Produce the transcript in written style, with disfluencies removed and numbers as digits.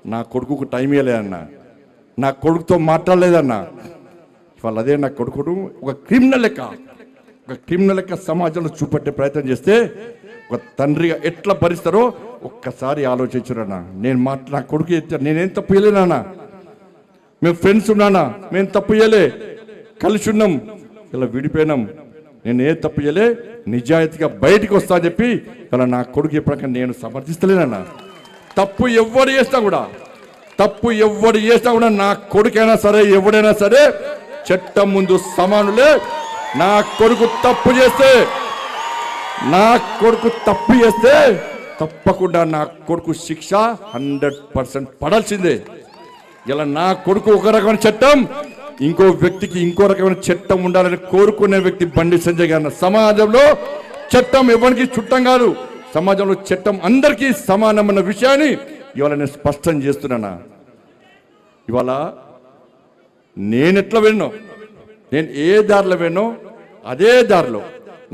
నా కొడుకుకు టైం ఇవ్వలేదన్న, నా కొడుకుతో మాట్లాడలేదన్న. ఇవాళ అదే నా కొడుకును ఒక క్రిమినల్ లెక్క సమాజంలో చూపెట్టే ప్రయత్నం చేస్తే ఒక తండ్రిగా ఎట్లా భరిస్తారో ఒక్కసారి ఆలోచించురన్నా. నా కొడుకు నేనేం తప్పు చేయలేనా? మేము ఫ్రెండ్స్ ఉన్నానా? మేము తప్పు చేయలే, కలిసి ఉన్నాం, ఇలా విడిపోయినాం. నేను ఏ తప్పు చేయలే, నిజాయితీగా బయటికి వస్తా అని చెప్పి ఇలా నా కొడుకు ఎప్పటికీ నేను సమర్థిస్తలేనన్నా. తప్పు ఎవరు చేసినా కూడా నా కొడుకైనా సరే ఎవడైనా సరే చట్టం ముందు సమానులే. నా కొడుకు తప్పు చేస్తే తప్పకుండా నా కొడుకు శిక్ష 100% పడాల్సిందే. ఇలా నా కొడుకు ఒక రకమైన చట్టం, ఇంకో వ్యక్తికి ఇంకో రకమైన చట్టం ఉండాలని కోరుకునే వ్యక్తి బండి సంజయ్ గారు. సమాజంలో చట్టం ఎవరికి చుట్టం కాదు, సమాజంలో చట్టం అందరికీ సమానమైన విషయాన్ని ఇవాళ నేను స్పష్టం చేస్తున్నానా. ఇవాళ నేను ఎట్లా వెళ్ళినో, నేను ఏ దారిలో వెళ్ళినో అదే దారిలో